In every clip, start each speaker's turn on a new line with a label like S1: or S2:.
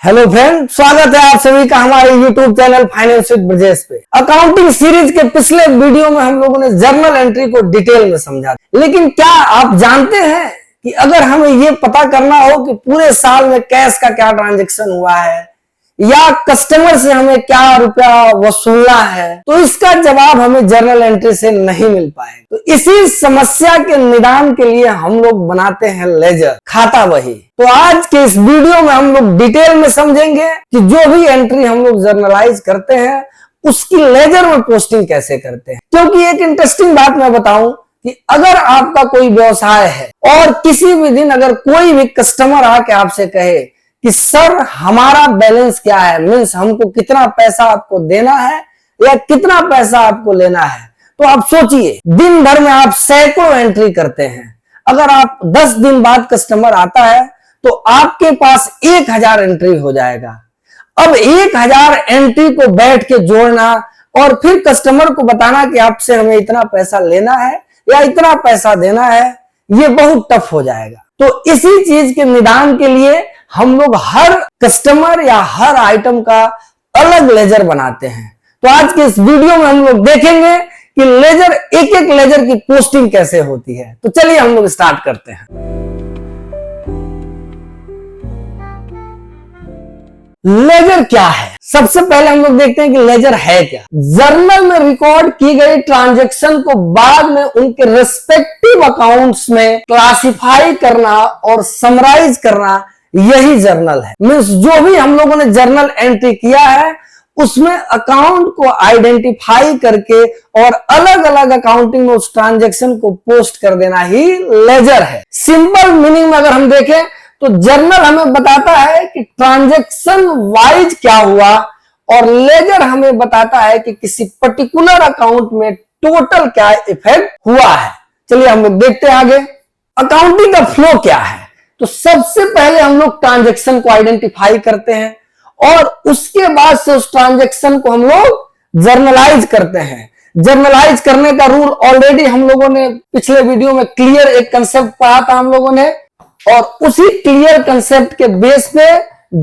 S1: Hello friend, स्वागत है आप सभी का हमारे YouTube channel finance with Brajesh पे। अकाउंटिंग सीरीज के पिछले वीडियो में हम लोगों ने जर्नल एंट्री को डिटेल में समझा, लेकिन क्या आप जानते हैं कि अगर हमें ये पता करना हो कि पूरे साल में कैश का क्या ट्रांजैक्शन हुआ है या कस्टमर से हमें क्या रुपया वसूलना है, तो इसका जवाब हमें जर्नल एंट्री से नहीं मिल पाएगा। तो इसी समस्या के निदान के लिए हम लोग बनाते हैं लेजर, खाता बही। तो आज के इस वीडियो में हम लोग डिटेल में समझेंगे कि जो भी एंट्री हम लोग जर्नलाइज करते हैं उसकी लेजर में पोस्टिंग कैसे करते हैं। क्योंकि एक इंटरेस्टिंग बात मैं बताऊं कि अगर आपका कोई व्यवसाय है और किसी भी दिन अगर कोई भी कस्टमर आके आपसे कहे कि सर हमारा बैलेंस क्या है, मीन्स हमको कितना पैसा आपको देना है या कितना पैसा आपको लेना है, तो आप सोचिए दिन भर में आप सैकड़ों एंट्री करते हैं। अगर आप 10 दिन बाद कस्टमर आता है तो आपके पास 1000 एंट्री हो जाएगा। अब 1000 एंट्री को बैठ के जोड़ना और फिर कस्टमर को बताना कि आपसे हमें इतना पैसा लेना है या इतना पैसा देना है, ये बहुत टफ हो जाएगा। तो इसी चीज के निदान के लिए हम लोग हर कस्टमर या हर आइटम का अलग लेजर बनाते हैं। तो आज के इस वीडियो में हम लोग देखेंगे कि लेजर, एक एक लेजर की पोस्टिंग कैसे होती है। तो चलिए हम लोग स्टार्ट करते हैं। लेजर क्या है? सबसे पहले हम लोग देखते हैं कि लेजर है क्या। जर्नल में रिकॉर्ड की गई ट्रांजैक्शन को बाद में उनके रेस्पेक्टिव अकाउंट्स में क्लासिफाई करना और समराइज करना, यही जर्नल है। मीन्स जो भी हम लोगों ने जर्नल एंट्री किया है उसमें अकाउंट को आइडेंटिफाई करके और अलग अलग अकाउंटिंग में उस ट्रांजैक्शन को पोस्ट कर देना ही लेजर है। सिंपल मीनिंग में अगर हम देखें तो जर्नल हमें बताता है कि ट्रांजैक्शन वाइज क्या हुआ और लेजर हमें बताता है कि किसी पर्टिकुलर अकाउंट में टोटल क्या इफेक्ट हुआ है। चलिए हम लोग देखते हैं आगे अकाउंटिंग का फ्लो क्या है। तो सबसे पहले हम लोग ट्रांजैक्शन को आइडेंटिफाई करते हैं और उसके बाद से उस ट्रांजैक्शन को हम लोग जर्नलाइज करते हैं। जर्नलाइज करने का रूल ऑलरेडी हम लोगों ने पिछले वीडियो में क्लियर एक कंसेप्ट पढ़ा था हम लोगों ने, और उसी क्लियर कंसेप्ट के बेस पे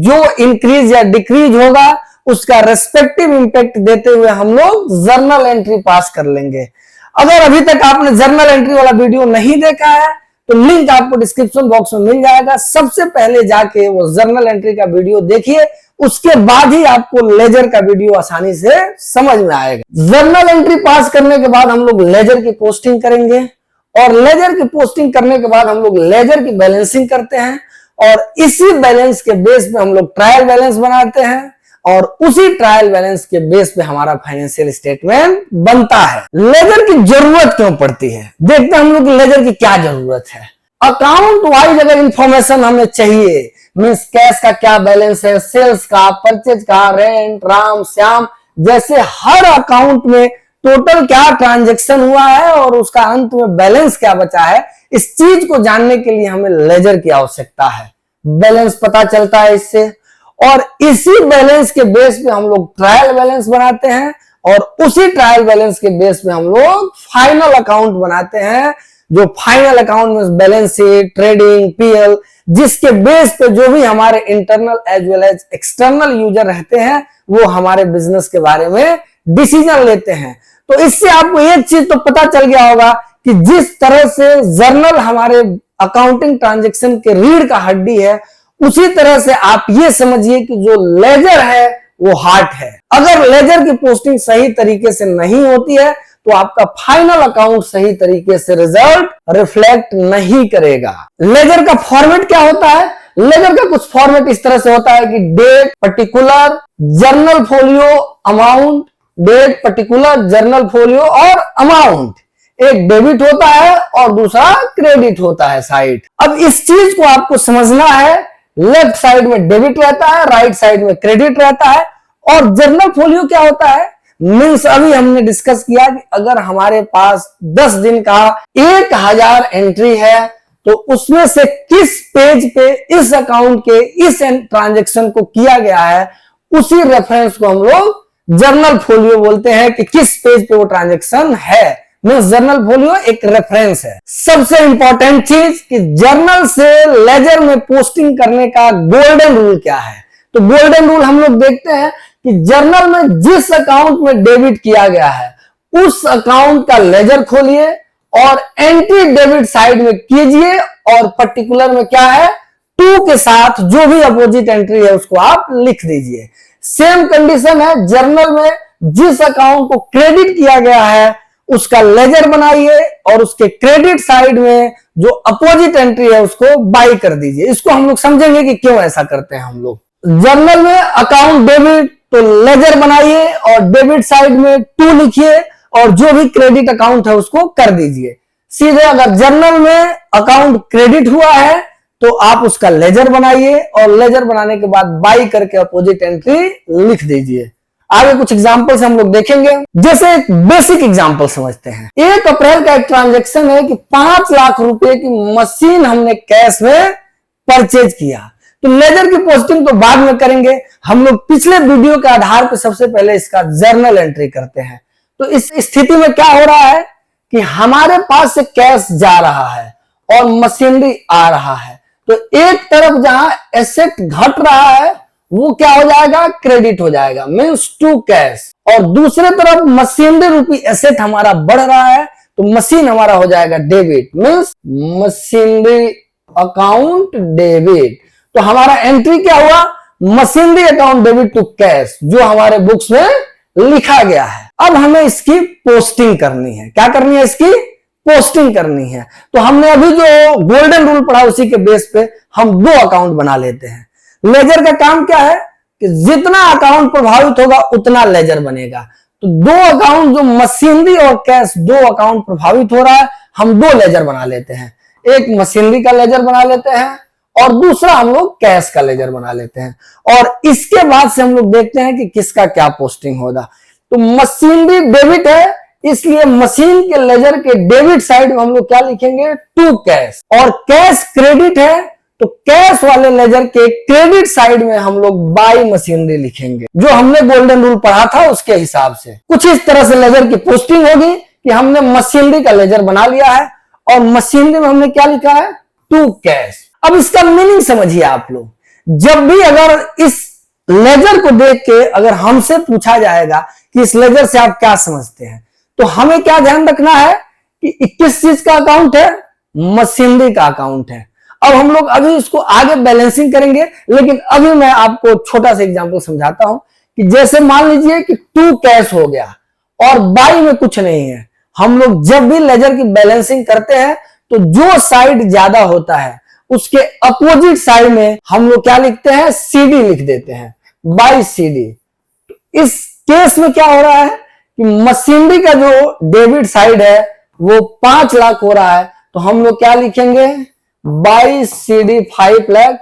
S1: जो इंक्रीज या डिक्रीज होगा उसका रेस्पेक्टिव इंपैक्ट देते हुए हम लोग जर्नल एंट्री पास कर लेंगे। अगर अभी तक आपने जर्नल एंट्री वाला वीडियो नहीं देखा है तो लिंक आपको डिस्क्रिप्शन बॉक्स में मिल जाएगा। सबसे पहले जाके वो जर्नल एंट्री का वीडियो देखिए, उसके बाद ही आपको लेजर का वीडियो आसानी से समझ में आएगा। जर्नल एंट्री पास करने के बाद हम लोग लेजर की पोस्टिंग करेंगे और लेजर की पोस्टिंग करने के बाद हम लोग लेजर की बैलेंसिंग करते हैं और इसी बैलेंस के बेस पे हम लोग ट्रायल बैलेंस बनाते हैं और उसी ट्रायल बैलेंस के बेस पे हमारा फाइनेंशियल स्टेटमेंट बनता है। लेजर की जरूरत क्यों पड़ती है, देखते हैं हम लोग लेजर की क्या जरूरत है। अकाउंट वाइज अगर इंफॉर्मेशन हमें चाहिए, मीन्स कैश का क्या बैलेंस है, सेल्स का, परचेज का, रेंट, राम श्याम जैसे हर अकाउंट में टोटल क्या ट्रांजैक्शन हुआ है और उसका अंत में बैलेंस क्या बचा है, इस चीज को जानने के लिए हमें लेजर की आवश्यकता है। बैलेंस पता चलता है इससे और इसी बैलेंस के बेस पे हम लोग ट्रायल बैलेंस बनाते हैं और उसी ट्रायल बैलेंस के बेस पे हम लोग फाइनल अकाउंट बनाते हैं। जो फाइनल अकाउंट में बैलेंस शीट, ट्रेडिंग, पीएल, जिसके बेस पे जो भी हमारे internal as well as external user रहते हैं वो हमारे बिजनेस के बारे में डिसीजन लेते हैं। तो इससे आपको एक चीज तो पता चल गया होगा कि जिस तरह से जर्नल हमारे अकाउंटिंग ट्रांजैक्शन के रीढ़ का हड्डी है, उसी तरह से आप ये समझिए कि जो लेजर है वो हार्ट है। अगर लेजर की पोस्टिंग सही तरीके से नहीं होती है तो आपका फाइनल अकाउंट सही तरीके से रिजल्ट रिफ्लेक्ट नहीं करेगा। लेजर का फॉर्मेट क्या होता है? लेजर का कुछ फॉर्मेट इस तरह से होता है कि date, particular, journal folio, amount, date, particular, journal folio और अमाउंट। एक डेबिट होता है और दूसरा क्रेडिट होता है साइड। अब इस चीज को आपको समझना है, लेफ्ट साइड में डेबिट रहता है, राइट साइड में क्रेडिट रहता है। और जर्नल फोलियो क्या होता है? मीन्स अभी हमने डिस्कस किया कि अगर हमारे पास 10 दिन का 1000 एंट्री है तो उसमें से किस पेज पे इस अकाउंट के इस ट्रांजैक्शन को किया गया है, उसी रेफरेंस को हम लोग जर्नल फोलियो बोलते हैं कि किस पेज पे वो ट्रांजैक्शन है। जर्नल फोलियो एक रेफरेंस है। सबसे इंपॉर्टेंट चीज कि जर्नल से लेजर में पोस्टिंग करने का गोल्डन रूल क्या है। तो गोल्डन रूल हम लोग देखते हैं कि जर्नल में जिस अकाउंट में डेबिट किया गया है उस अकाउंट का लेजर खोलिए और एंट्री डेबिट साइड में कीजिए और पर्टिकुलर में क्या है 2 के साथ जो भी अपोजिट एंट्री है उसको आप लिख दीजिए। सेम कंडीशन है, जर्नल में जिस अकाउंट को क्रेडिट किया गया है उसका लेजर बनाइए और उसके क्रेडिट साइड में जो अपोजिट एंट्री है उसको बाई कर दीजिए। इसको हम लोग समझेंगे कि क्यों ऐसा करते हैं हम लोग। जर्नल में अकाउंट डेबिट तो लेजर बनाइए और डेबिट साइड में 2 लिखिए और जो भी क्रेडिट अकाउंट है उसको कर दीजिए। सीधे अगर जर्नल में अकाउंट क्रेडिट हुआ है तो आप उसका लेजर बनाइए और लेजर बनाने के बाद बाई करके अपोजिट एंट्री लिख दीजिए। आगे कुछ एग्जांपल्स हम लोग देखेंगे। जैसे एक बेसिक एग्जांपल समझते हैं। 1 अप्रैल का एक ट्रांजैक्शन है कि 5 लाख रुपए की मशीन हमने कैश में परचेज किया। तो लेजर की पोस्टिंग तो बाद में करेंगे, हम लोग पिछले वीडियो के आधार पर सबसे पहले इसका जर्नल एंट्री करते हैं। तो इस स्थिति में क्या हो रहा है कि हमारे पास से कैश जा रहा है और मशीनरी आ रहा है। तो एक तरफ जहां एसेट घट रहा है वो क्या हो जाएगा, क्रेडिट हो जाएगा, मींस टू कैश। और दूसरे तरफ मशीनरी रूपी एसेट हमारा बढ़ रहा है तो मशीन हमारा हो जाएगा debit, means machinery account debit. तो हमारा एंट्री क्या हुआ, machinery account debit to cash, जो हमारे बुक्स में लिखा गया है। अब हमें इसकी पोस्टिंग करनी है। क्या करनी है, इसकी पोस्टिंग करनी है। तो हमने अभी जो गोल्डन रूल पढ़ा उसी के बेस पे हम 2 अकाउंट बना लेते हैं। लेजर का काम क्या है कि जितना अकाउंट प्रभावित होगा उतना लेजर बनेगा। तो 2 अकाउंट जो मशीनरी और कैश 2 अकाउंट प्रभावित हो रहा है, हम 2 लेजर बना लेते हैं। एक मशीनरी का लेजर बना लेते हैं और दूसरा हम लोग कैश का लेजर बना लेते हैं। और इसके बाद से हम लोग देखते हैं कि किसका क्या पोस्टिंग होगा। तो मशीनरी डेबिट है इसलिए मशीन के लेजर के डेबिट साइड में हम लोग क्या लिखेंगे, टू कैश। और कैश क्रेडिट है तो कैश वाले लेजर के क्रेडिट साइड में हम लोग बाई मशीनरी लिखेंगे, जो हमने गोल्डन रूल पढ़ा था उसके हिसाब से। कुछ इस तरह से लेजर की पोस्टिंग होगी कि हमने मशीनरी का लेजर बना लिया है और मशीनरी में हमने क्या लिखा है, टू कैश। अब इसका मीनिंग समझिए आप लोग। जब भी अगर इस लेजर को देख के अगर हमसे पूछा जाएगा कि इस लेजर से आप क्या समझते हैं, तो हमें क्या ध्यान रखना है कि किस चीज का अकाउंट है, मशीनरी का अकाउंट है। अब हम लोग अभी इसको आगे बैलेंसिंग करेंगे, लेकिन अभी मैं आपको छोटा सा एग्जांपल समझाता हूं कि जैसे मान लीजिए कि 2 कैश हो गया और बाई में कुछ नहीं है। हम लोग जब भी लेजर की बैलेंसिंग करते हैं तो जो साइड ज्यादा होता है उसके अपोजिट साइड में हम लोग क्या लिखते हैं, सीडी लिख देते हैं, बाई सीडी। इस केस में क्या हो रहा है कि मशीनरी का जो डेबिट साइड है वो 5 लाख हो रहा है, तो हम लोग क्या लिखेंगे, बाई सीडी 5 लाख।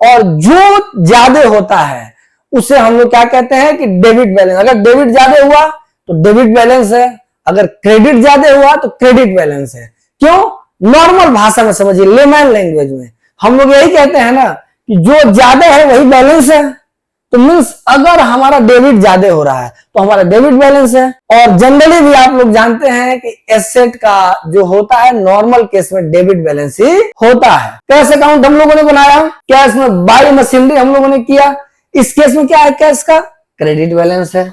S1: और जो ज्यादा होता है उसे हम लोग क्या कहते हैं कि डेबिट बैलेंस। अगर डेबिट ज्यादा हुआ तो डेबिट बैलेंस है, अगर क्रेडिट ज्यादा हुआ तो क्रेडिट बैलेंस है। क्यों, नॉर्मल भाषा में समझिए, लेमैन लैंग्वेज में हम लोग यही कहते हैं ना कि जो ज्यादा है वही बैलेंस है। तो मीन्स अगर हमारा डेबिट ज्यादा हो रहा है तो हमारा डेबिट बैलेंस है। और जनरली भी आप लोग जानते हैं कि एसेट का जो होता है नॉर्मल केस में डेबिट बैलेंस ही होता है। कैश अकाउंट हम लोगों ने बनाया, कैश में बाई मशीनरी हम लोगों ने किया, इस केस में क्या है, कैश का क्रेडिट बैलेंस है।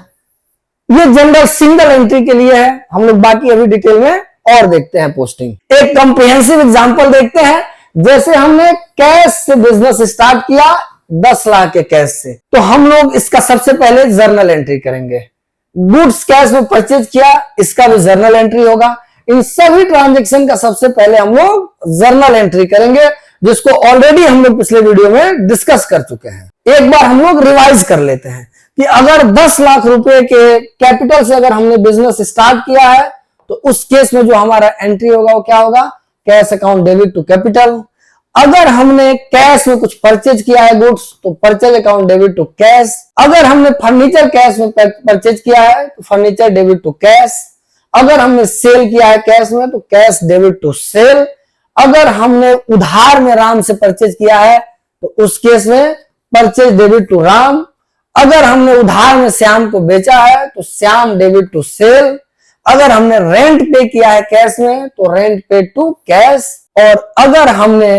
S1: ये जनरल सिंगल एंट्री के लिए है, हम लोग बाकी अभी डिटेल में और देखते हैं पोस्टिंग। एक कॉम्प्रिहेंसिव एग्जांपल देखते हैं। जैसे हमने कैश से बिजनेस स्टार्ट किया 10 लाख के कैश से, तो हम लोग इसका सबसे पहले जर्नल एंट्री करेंगे। गुड्स कैश में परचेज किया, इसका भी जर्नल एंट्री होगा। इन सभी ट्रांजैक्शन का सबसे पहले हम लोग जर्नल एंट्री करेंगे, जिसको ऑलरेडी हम लोग पिछले वीडियो में डिस्कस कर चुके हैं। एक बार हम लोग रिवाइज कर लेते हैं कि अगर 10 लाख रुपए के कैपिटल से अगर हमने बिजनेस स्टार्ट किया है तो उस केस में जो हमारा एंट्री होगा वो क्या होगा, cash account debit to capital. अगर हमने कैश में कुछ परचेज किया है गुड्स तो purchase account debit to cash. अगर हमने फर्नीचर कैश में परचेज किया है तो फर्नीचर डेबिट टू कैश। अगर हमने सेल किया है कैश में तो कैश डेबिट टू सेल। अगर हमने उधार में राम से परचेज किया है तो उस केस में परचेज डेबिट टू राम। अगर हमने उधार में श्याम को बेचा है तो श्याम डेबिट टू सेल। अगर हमने रेंट पे किया है कैश में तो रेंट पे टू कैश। और अगर हमने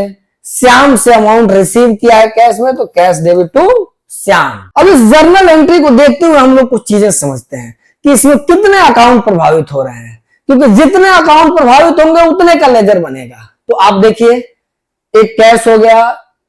S1: श्याम से अमाउंट रिसीव किया है कैश में तो कैश डेबिट टू श्याम। अब इस जर्नल एंट्री को देखते हुए हम लोग कुछ चीजें समझते हैं कि इसमें कितने अकाउंट प्रभावित हो रहे हैं, क्योंकि जितने अकाउंट प्रभावित होंगे उतने का लेजर बनेगा। तो आप देखिए, एक कैश हो गया,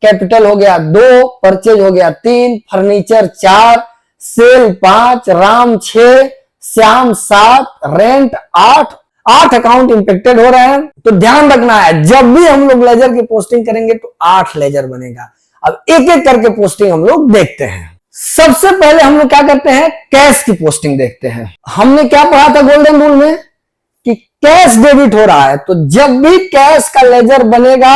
S1: कैपिटल हो गया 2, परचेज हो गया 3, furniture 4, sale 5, Ram 6, Shyam 7, rent 8 account impacted हो रहे हैं। तो ध्यान रखना है, जब भी हम लोग लेजर की पोस्टिंग करेंगे तो 8 लेजर बनेगा। अब एक एक करके पोस्टिंग हम लोग देखते हैं। सबसे पहले हम लोग क्या करते हैं, कैश की पोस्टिंग देखते हैं। हमने क्या पढ़ा था गोल्डन रूल में कि कैश डेबिट हो रहा है, तो जब भी कैश का लेजर बनेगा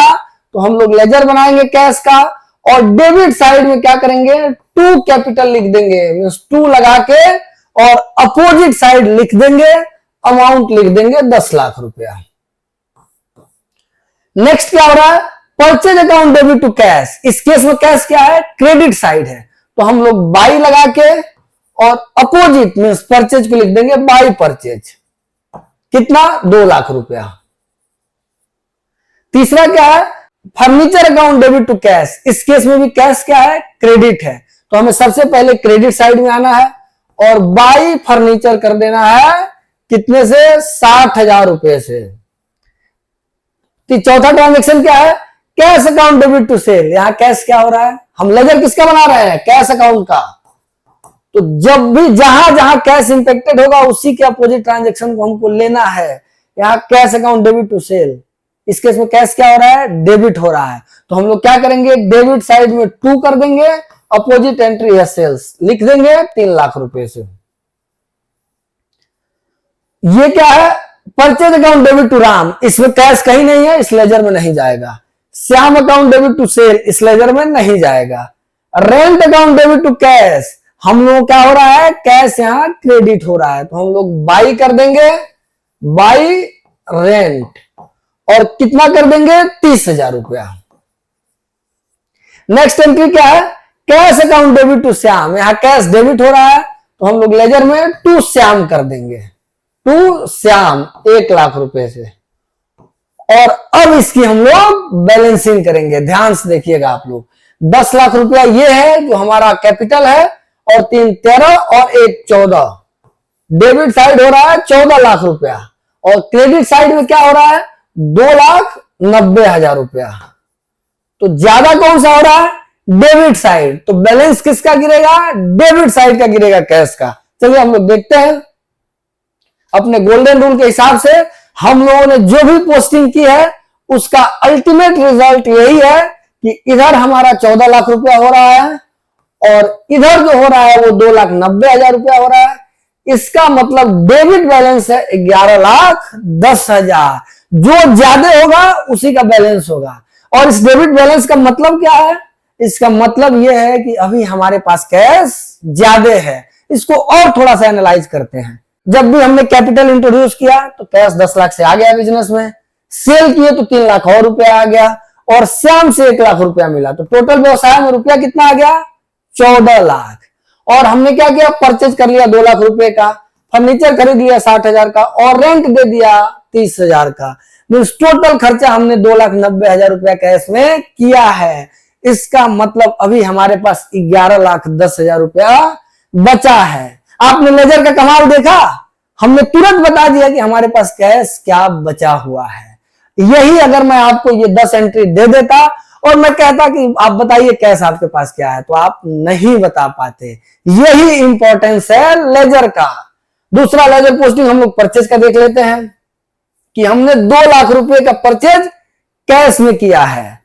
S1: तो हम लोग लेजर बनाएंगे कैश का, और डेबिट साइड में क्या करेंगे, 2 कैपिटल लिख देंगे, मींस 2 लगा के, और अपोजिट साइड लिख देंगे, अमाउंट लिख देंगे 10 लाख रुपया। नेक्स्ट क्या हो रहा है, purchase account debit to cash. इस केस में कैश क्या है, क्रेडिट साइड है, तो हम लोग बाई लगा के और अपोजिट मींस परचेज को लिख देंगे बाई परचेज। कितना, 2 लाख रुपया। तीसरा क्या है, furniture account debit to cash. इस केस में भी कैश क्या है, क्रेडिट है, तो हमें सबसे पहले क्रेडिट साइड में आना है और बाई फर्नीचर कर देना है, कितने से, 60,000 रुपए से। चौथा ट्रांजेक्शन क्या है, cash account debit to sale. यहां कैश क्या हो रहा है, हम लेजर किसका बना रहे हैं, कैश अकाउंट का। तो जब भी जहां जहां कैश इंपेक्टेड होगा उसी के अपोजिट ट्रांजेक्शन को हमको लेना है। यहां cash account debit to sale, इस केस में कैश क्या हो रहा है, डेबिट हो रहा है, तो हम लोग क्या करेंगे, डेबिट साइड में 2 कर देंगे, अपोजिट एंट्री है सेल्स, लिख देंगे 3 लाख रुपए से। ये क्या है, purchase account debit to Ram. इसमें कैश कहीं नहीं है, इस लेजर में नहीं जाएगा। Shyam account debit to sale, इस लेजर में नहीं जाएगा। Rent account debit to cash, हम लोग क्या हो रहा है, कैश यहां क्रेडिट हो रहा है, तो हम लोग बाई कर देंगे, बाई रेंट, और कितना कर देंगे, 30,000 रुपया। नेक्स्ट एंट्री क्या है, cash account debit to Shyam. यहां कैश डेबिट हो रहा है, तो हम लोग लेजर में टू श्याम कर देंगे, टू श्याम 1 लाख रुपए से। और अब इसकी हम लोग बैलेंसिंग करेंगे, ध्यान से देखिएगा आप लोग। 10 लाख रुपया ये है जो हमारा कैपिटल है, और 3 13 और 1 14। डेबिट साइड हो रहा है 14 लाख रुपया, और क्रेडिट साइड में क्या हो रहा है, 2,90,000 रुपया। तो ज्यादा कौन सा हो रहा है, डेबिट साइड, तो बैलेंस किसका गिरेगा, डेबिट साइड का गिरेगा, कैश का। चलिए हम लोग देखते हैं अपने गोल्डन रूल के हिसाब से हम लोगों ने जो भी पोस्टिंग की है उसका अल्टीमेट रिजल्ट यही है कि इधर हमारा 14 लाख रुपया हो रहा है, और इधर जो हो रहा है वो 2,90,000 रुपया हो रहा है। इसका मतलब डेबिट बैलेंस है 11,10,000। जो ज्यादा होगा उसी का बैलेंस होगा। और इस डेबिट बैलेंस का मतलब क्या है, इसका मतलब यह है कि अभी हमारे पास कैश ज्यादा है। इसको और थोड़ा सा एनालाइज करते हैं। जब भी हमने कैपिटल इंट्रोड्यूस किया तो कैश 10 लाख से आ गया बिजनेस में, सेल किए तो 3 लाख और रुपया आ गया, और श्याम से 1 लाख रुपया मिला, तो टोटल व्यवसाय में रुपया कितना आ गया, 14 लाख। और हमने क्या किया, परचेज कर लिया 2 लाख रुपए का, फर्नीचर खरीद लिया 60,000 का, और रेंट दे दिया 30,000 का। मीन्स टोटल खर्चा हमने 2,90,000 रुपया कैश में किया है। इसका मतलब अभी हमारे पास 11,10,000 रुपया बचा है। आपने लेजर का कमाल देखा, हमने तुरंत बता दिया कि हमारे पास कैश क्या बचा हुआ है। यही अगर मैं आपको ये 10 एंट्री दे देता और मैं कहता कि आप बताइए कैश आपके पास क्या है, तो आप नहीं बता पाते। यही इंपॉर्टेंस है लेजर का। दूसरा लेजर पोस्टिंग हम लोग परचेज का देख लेते हैं कि हमने 2 लाख रुपए का परचेज कैश में किया है,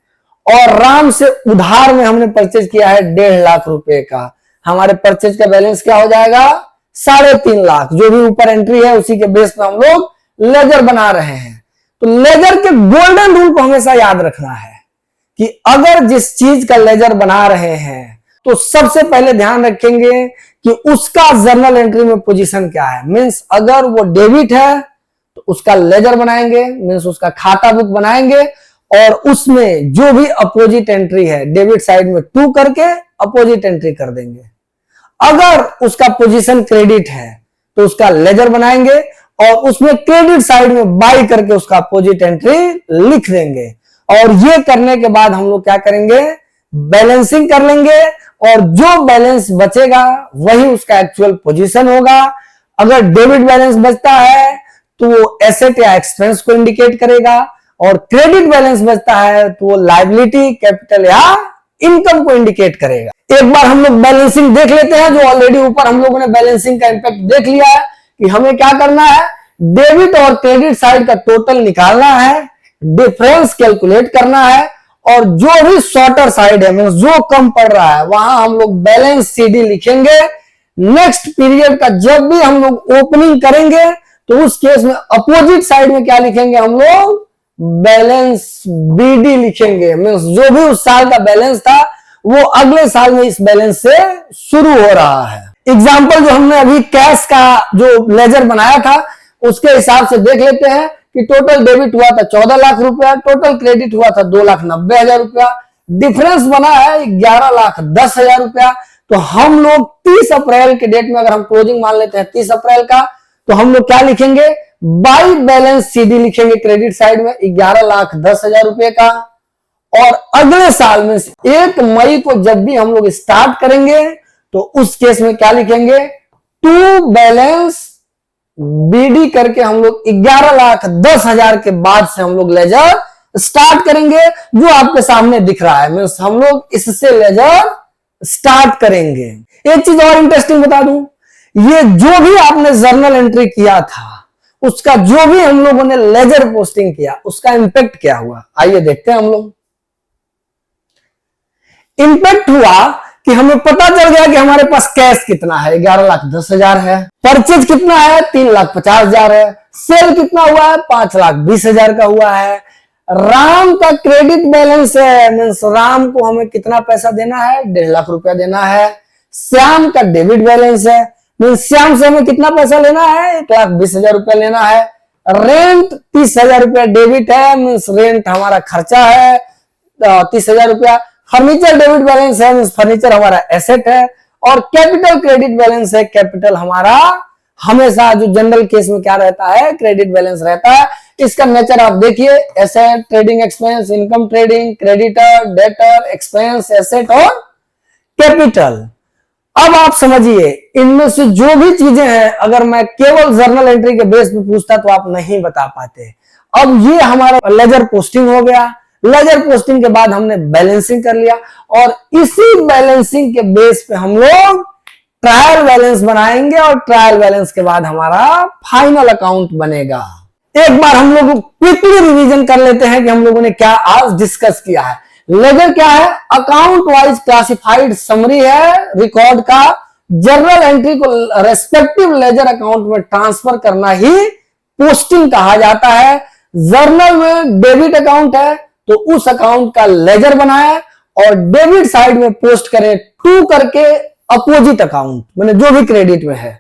S1: और राम से उधार में हमने परचेज किया है 1.5 लाख रुपए का। हमारे परचेज का बैलेंस क्या हो जाएगा, 3.5 लाख। जो भी ऊपर एंट्री है उसी के बेस पे हम लोग लेजर बना रहे हैं। तो लेजर के गोल्डन रूल को हमेशा याद रखना है कि अगर जिस चीज का लेजर बना रहे हैं तो सबसे पहले ध्यान रखेंगे कि उसका जर्नल एंट्री में पोजीशन क्या है। मींस अगर वो डेबिट है तो उसका लेजर बनाएंगे, मींस उसका खाता बुक बनाएंगे, और उसमें जो भी अपोजिट एंट्री है डेबिट साइड में 2 करके अपोजिट एंट्री कर देंगे। अगर उसका पोजीशन क्रेडिट है तो उसका लेजर बनाएंगे, और उसमें क्रेडिट साइड में बाई करके उसका अपोजिट एंट्री लिख देंगे। और ये करने के बाद हम लोग क्या करेंगे, बैलेंसिंग कर लेंगे और जो बैलेंस बचेगा वही उसका एक्चुअल पोजीशन होगा। अगर डेबिट बैलेंस बचता है तो वो एसेट या एक्सपेंस को इंडिकेट करेगा, और क्रेडिट बैलेंस बचता है तो वो लायबिलिटी, कैपिटल या इनकम को इंडिकेट करेगा। एक बार हम लोग बैलेंसिंग देख लेते हैं, जो ऑलरेडी ऊपर हम लोगों ने बैलेंसिंग का इंपैक्ट देख लिया है कि हमें क्या करना है, डेबिट और क्रेडिट साइड का टोटल निकालना है, डिफरेंस कैलकुलेट करना है, और जो भी शॉर्टर साइड है, जो कम पड़ रहा है, वहां हम लोग बैलेंस सीडी लिखेंगे। नेक्स्ट पीरियड का जब भी हम लोग ओपनिंग करेंगे तो उस केस में अपोजिट साइड में क्या लिखेंगे, हम लोग बैलेंस बीडी लिखेंगे। मीन्स जो भी उस साल का बैलेंस था वो अगले साल में इस बैलेंस से शुरू हो रहा है। एग्जाम्पल जो हमने अभी कैश का जो लेजर बनाया था उसके हिसाब से देख लेते हैं कि टोटल डेबिट हुआ था 14 लाख रुपया, टोटल क्रेडिट हुआ था 2,90,000 रुपया, डिफरेंस बना है 11,10,000 रुपया। तो हम लोग 30 अप्रैल के डेट में, अगर हम क्लोजिंग मान लेते हैं 30 अप्रैल का, तो हम लोग क्या लिखेंगे, बाई बैलेंस सीडी लिखेंगे क्रेडिट साइड में 11,10,000 रुपए का। और अगले साल में 1 मई को जब भी हम लोग स्टार्ट करेंगे तो उस केस में क्या लिखेंगे, टू बैलेंस बीडी करके हम लोग 11,10,000 के बाद से हम लोग लेजर स्टार्ट करेंगे, जो आपके सामने दिख रहा है। मीन्स हम लोग इससे लेजर स्टार्ट करेंगे। एक चीज और इंटरेस्टिंग बता दूं, ये जो भी आपने जर्नल एंट्री किया था उसका जो भी हम लोगों ने लेजर पोस्टिंग किया उसका इंपैक्ट क्या हुआ, आइए देखते हैं हम लोग। इंपैक्ट हुआ कि हमें पता चल गया कि हमारे पास कैश कितना है, 11,10,000 है, परचेज कितना है, 3,50,000 है, सेल कितना हुआ है, 5,20,000 का हुआ है, राम का क्रेडिट बैलेंस है, मीन्स राम को हमें कितना पैसा देना है, 1.5 लाख रुपया देना है, श्याम का डेबिट बैलेंस है, मीन्स श्याम से हमें कितना पैसा लेना है, 1,20,000 रुपया लेना है, रेंट 30,000 रुपया डेबिट है, मीन्स रेंट हमारा खर्चा है 30,000 रुपया, फर्नीचर डेबिट बैलेंस है, मीन्स फर्नीचर हमारा एसेट है, और कैपिटल क्रेडिट बैलेंस है, कैपिटल हमारा हमेशा जो जनरल केस में क्या रहता है, क्रेडिट बैलेंस रहता है। इसका नेचर आप देखिए, asset, trading expense, income trading, creditor, debtor, expense, asset और कैपिटल। अब आप समझिए, इनमें से जो भी चीजें हैं अगर मैं केवल जर्नल एंट्री के बेस पे पूछता तो आप नहीं बता पाते। अब ये हमारा लेजर पोस्टिंग हो गया, लेजर पोस्टिंग के बाद हमने बैलेंसिंग कर लिया, और इसी बैलेंसिंग के बेस पे हम लोग ट्रायल बैलेंस बनाएंगे, और ट्रायल बैलेंस के बाद हमारा फाइनल अकाउंट बनेगा। एक बार हम लोग क्विकली रिवीजन कर लेते हैं कि हम लोगों ने क्या आज डिस्कस किया है। लेजर क्या है, अकाउंट वाइज क्लासिफाइड समरी है रिकॉर्ड का, जर्नल एंट्री को रेस्पेक्टिव लेजर अकाउंट में ट्रांसफर करना ही पोस्टिंग कहा जाता है। जर्नल में डेबिट अकाउंट है तो उस अकाउंट का लेजर बनाए और डेबिट साइड में पोस्ट करें टू करके अपोजिट अकाउंट, मैंने जो भी क्रेडिट में है।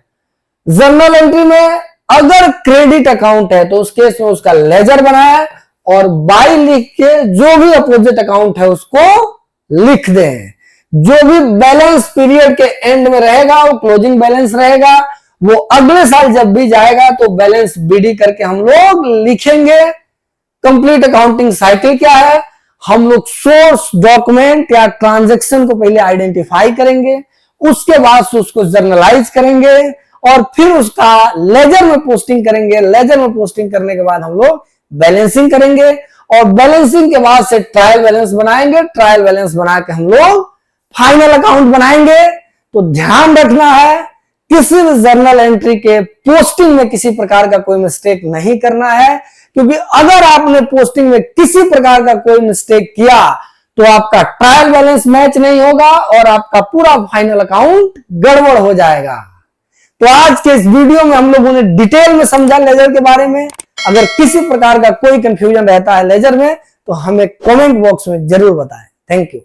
S1: जर्नल एंट्री में अगर क्रेडिट अकाउंट है तो उस केस में उसका लेजर बनाए और बाई लिख के जो भी अपोजिट अकाउंट है उसको लिख दें। जो भी बैलेंस पीरियड के एंड में रहेगा वो क्लोजिंग बैलेंस रहेगा, वो अगले साल जब भी जाएगा तो बैलेंस बीडी करके हम लोग लिखेंगे। कंप्लीट अकाउंटिंग साइकिल क्या है, हम लोग सोर्स डॉक्यूमेंट या ट्रांजैक्शन को पहले आइडेंटिफाई करेंगे, उसके बाद से उसको जर्नलाइज करेंगे और फिर उसका लेजर में पोस्टिंग करेंगे। लेजर में पोस्टिंग करने के बाद हम लोग बैलेंसिंग करेंगे और बैलेंसिंग के बाद से ट्रायल बैलेंस बनाएंगे। ट्रायल बैलेंस बना के हम लोग फाइनल अकाउंट बनाएंगे। तो ध्यान रखना है, किसी भी जर्नल एंट्री के पोस्टिंग में किसी प्रकार का कोई मिस्टेक नहीं करना है, क्योंकि अगर आपने पोस्टिंग में किसी प्रकार का कोई मिस्टेक किया तो आपका ट्रायल बैलेंस मैच नहीं होगा और आपका पूरा फाइनल अकाउंट गड़बड़ हो जाएगा। तो आज के इस वीडियो में हम लोगों ने डिटेल में समझा लेजर के बारे में। अगर किसी प्रकार का कोई कंफ्यूजन रहता है लेजर में तो हमें कमेंट बॉक्स में जरूर बताएं। Thank you.